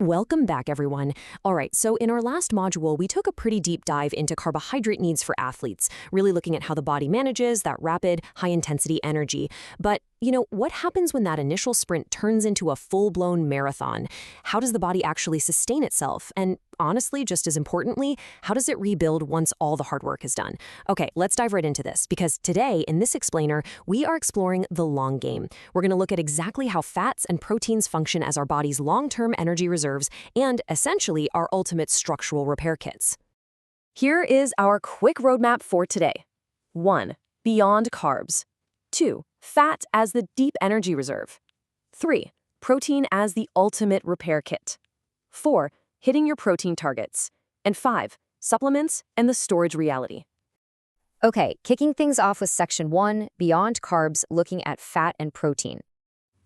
Welcome back, everyone. All right, so in our last module, we took a pretty deep dive into carbohydrate needs for athletes, really looking at how the body manages that rapid, high-intensity energy. But, what happens when that initial sprint turns into a full-blown marathon? How does the body actually sustain itself? And honestly, just as importantly, how does it rebuild once all the hard work is done? Okay, let's dive right into this, because today, in this explainer, we are exploring the long game. We're going to look at exactly how fats and proteins function as our body's long-term energy reserves and, essentially, our ultimate structural repair kits. Here is our quick roadmap for today. 1. Beyond carbs. 2. Fat as the deep energy reserve. 3. Protein as the ultimate repair kit. 4. Hitting your protein targets. And 5. Supplements and the storage reality. Okay, kicking things off with Section 1, Beyond Carbs, looking at fat and protein.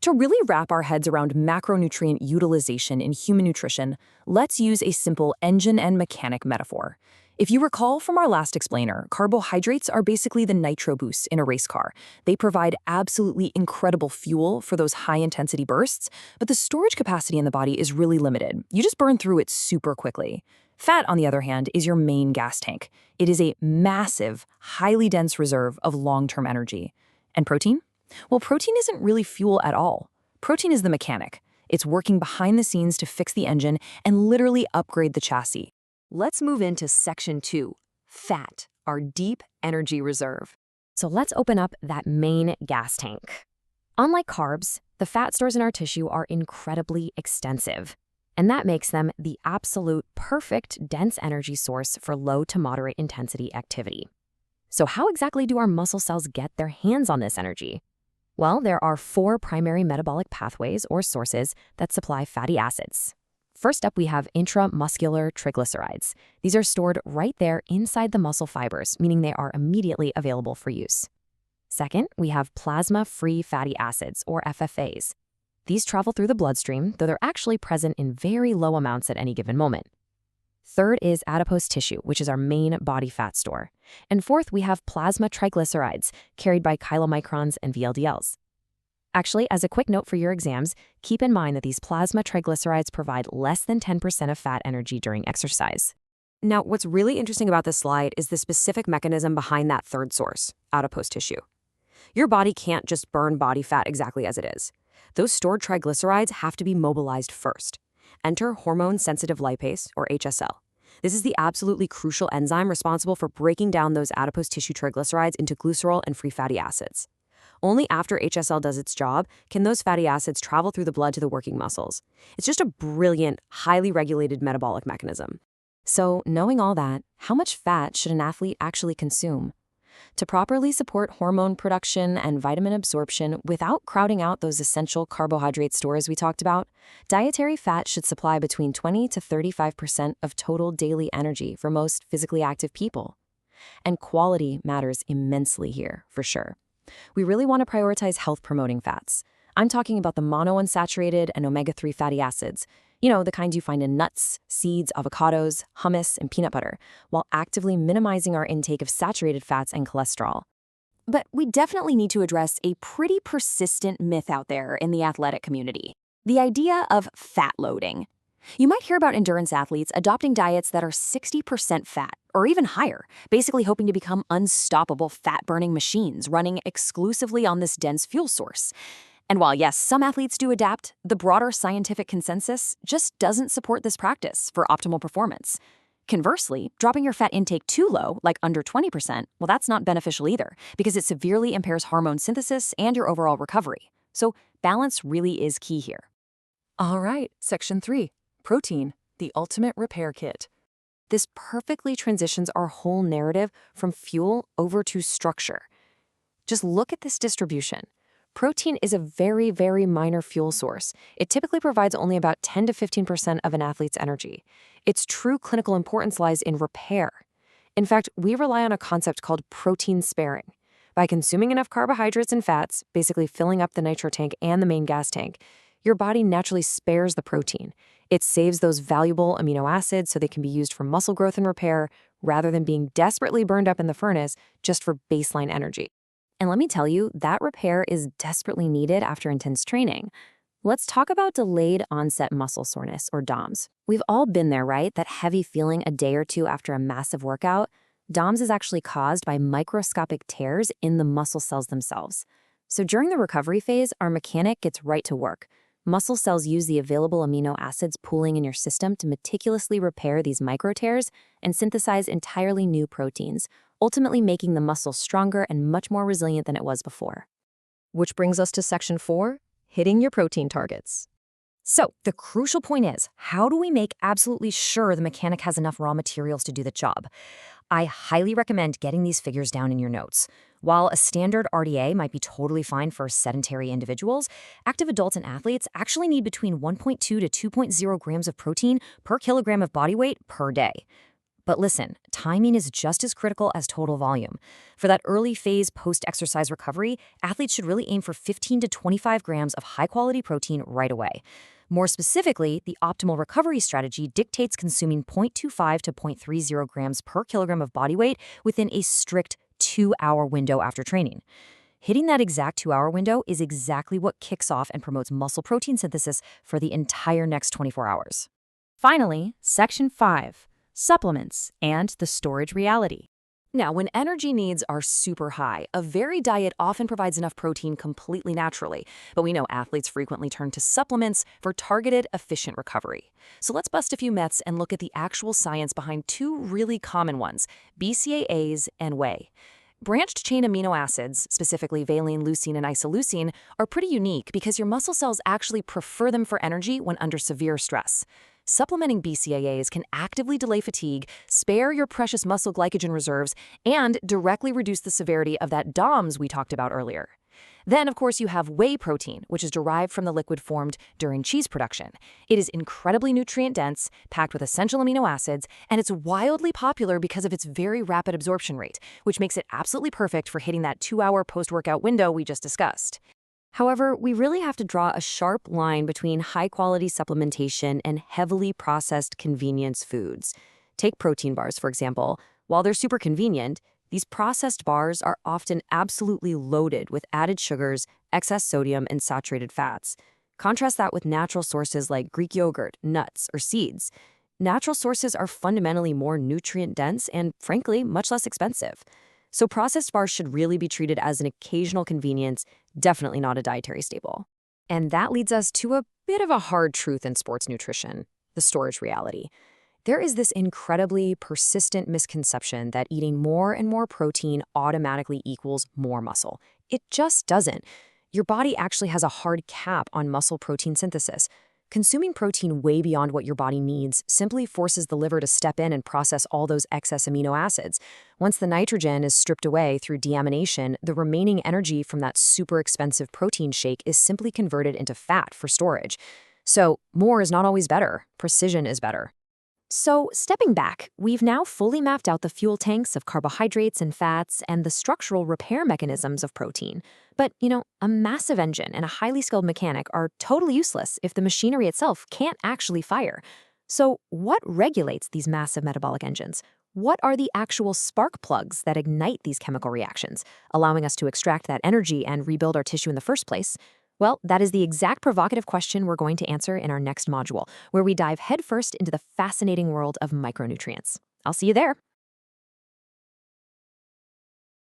To really wrap our heads around macronutrient utilization in human nutrition, let's use a simple engine and mechanic metaphor. If you recall from our last explainer, carbohydrates are basically the nitro boosts in a race car. They provide absolutely incredible fuel for those high-intensity bursts, but the storage capacity in the body is really limited. You just burn through it super quickly. Fat, on the other hand, is your main gas tank. It is a massive, highly dense reserve of long-term energy. And protein? Well, protein isn't really fuel at all. Protein is the mechanic. It's working behind the scenes to fix the engine and literally upgrade the chassis. Let's move into Section 2, Fat, our deep energy reserve. So let's open up that main gas tank. Unlike carbs, the fat stores in our tissue are incredibly extensive, and that makes them the absolute perfect dense energy source for low to moderate intensity activity. So how exactly do our muscle cells get their hands on this energy? Well, there are 4 primary metabolic pathways or sources that supply fatty acids. First up, we have intramuscular triglycerides. These are stored right there inside the muscle fibers, meaning they are immediately available for use. Second, we have plasma-free fatty acids, or FFAs. These travel through the bloodstream, though they're actually present in very low amounts at any given moment. Third is adipose tissue, which is our main body fat store. And fourth, we have plasma triglycerides, carried by chylomicrons and VLDLs. Actually, as a quick note for your exams, keep in mind that these plasma triglycerides provide less than 10% of fat energy during exercise. Now, what's really interesting about this slide is the specific mechanism behind that third source, adipose tissue. Your body can't just burn body fat exactly as it is. Those stored triglycerides have to be mobilized first. Enter hormone-sensitive lipase, or HSL. This is the absolutely crucial enzyme responsible for breaking down those adipose tissue triglycerides into glycerol and free fatty acids. Only after HSL does its job can those fatty acids travel through the blood to the working muscles. It's just a brilliant, highly regulated metabolic mechanism. So, knowing all that, how much fat should an athlete actually consume? To properly support hormone production and vitamin absorption without crowding out those essential carbohydrate stores we talked about, dietary fat should supply between 20 to 35% of total daily energy for most physically active people. And quality matters immensely here, for sure. We really want to prioritize health-promoting fats. I'm talking about the monounsaturated and omega-3 fatty acids, the kind you find in nuts, seeds, avocados, hummus, and peanut butter, while actively minimizing our intake of saturated fats and cholesterol. But we definitely need to address a pretty persistent myth out there in the athletic community: the idea of fat loading. You might hear about endurance athletes adopting diets that are 60% fat, or even higher, basically hoping to become unstoppable fat-burning machines running exclusively on this dense fuel source. And while, yes, some athletes do adapt, the broader scientific consensus just doesn't support this practice for optimal performance. Conversely, dropping your fat intake too low, like under 20%, well, that's not beneficial either, because it severely impairs hormone synthesis and your overall recovery. So balance really is key here. All right, Section 3. Protein, the ultimate repair kit. This perfectly transitions our whole narrative from fuel over to structure. Just look at this distribution. Protein is a very, very minor fuel source. It typically provides only about 10 to 15% of an athlete's energy. Its true clinical importance lies in repair. In fact, we rely on a concept called protein sparing. By consuming enough carbohydrates and fats, basically filling up the nitro tank and the main gas tank, your body naturally spares the protein. It saves those valuable amino acids so they can be used for muscle growth and repair, rather than being desperately burned up in the furnace just for baseline energy. And let me tell you, that repair is desperately needed after intense training. Let's talk about delayed onset muscle soreness, or DOMS. We've all been there, right? That heavy feeling a day or two after a massive workout. DOMS is actually caused by microscopic tears in the muscle cells themselves. So during the recovery phase, our mechanic gets right to work. Muscle cells use the available amino acids pooling in your system to meticulously repair these micro tears and synthesize entirely new proteins, ultimately making the muscle stronger and much more resilient than it was before. Which brings us to section 4, hitting your protein targets. So the crucial point is, how do we make absolutely sure the mechanic has enough raw materials to do the job? I highly recommend getting these figures down in your notes. While a standard RDA might be totally fine for sedentary individuals, active adults and athletes actually need between 1.2 to 2.0 grams of protein per kilogram of body weight per day. But listen, timing is just as critical as total volume. For that early phase post-exercise recovery, athletes should really aim for 15 to 25 grams of high-quality protein right away. More specifically, the optimal recovery strategy dictates consuming 0.25 to 0.30 grams per kilogram of body weight within a strict 2-hour window after training. Hitting that exact 2-hour window is exactly what kicks off and promotes muscle protein synthesis for the entire next 24 hours. Finally, section 5, supplements and the storage reality. Now, when energy needs are super high, a varied diet often provides enough protein completely naturally, but we know athletes frequently turn to supplements for targeted, efficient recovery. So let's bust a few myths and look at the actual science behind two really common ones, BCAAs and Whey. Branched-chain amino acids, specifically valine, leucine, and isoleucine, are pretty unique because your muscle cells actually prefer them for energy when under severe stress. Supplementing BCAAs can actively delay fatigue, spare your precious muscle glycogen reserves, and directly reduce the severity of that DOMS we talked about earlier. Then, of course, you have whey protein, which is derived from the liquid formed during cheese production. It is incredibly nutrient-dense, packed with essential amino acids, and it's wildly popular because of its very rapid absorption rate, which makes it absolutely perfect for hitting that 2-hour post-workout window we just discussed. However, we really have to draw a sharp line between high-quality supplementation and heavily processed convenience foods. Take protein bars, for example. While they're super convenient, these processed bars are often absolutely loaded with added sugars, excess sodium, and saturated fats. Contrast that with natural sources like Greek yogurt, nuts, or seeds. Natural sources are fundamentally more nutrient-dense and, frankly, much less expensive. So processed bars should really be treated as an occasional convenience, definitely not a dietary staple. And that leads us to a bit of a hard truth in sports nutrition, the storage reality. There is this incredibly persistent misconception that eating more and more protein automatically equals more muscle. It just doesn't. Your body actually has a hard cap on muscle protein synthesis. Consuming protein way beyond what your body needs simply forces the liver to step in and process all those excess amino acids. Once the nitrogen is stripped away through deamination, the remaining energy from that super expensive protein shake is simply converted into fat for storage. So, more is not always better. Precision is better. So, stepping back, we've now fully mapped out the fuel tanks of carbohydrates and fats and the structural repair mechanisms of protein. But, a massive engine and a highly skilled mechanic are totally useless if the machinery itself can't actually fire. So, what regulates these massive metabolic engines? What are the actual spark plugs that ignite these chemical reactions, allowing us to extract that energy and rebuild our tissue in the first place? Well, that is the exact provocative question we're going to answer in our next module, where we dive headfirst into the fascinating world of micronutrients. I'll see you there.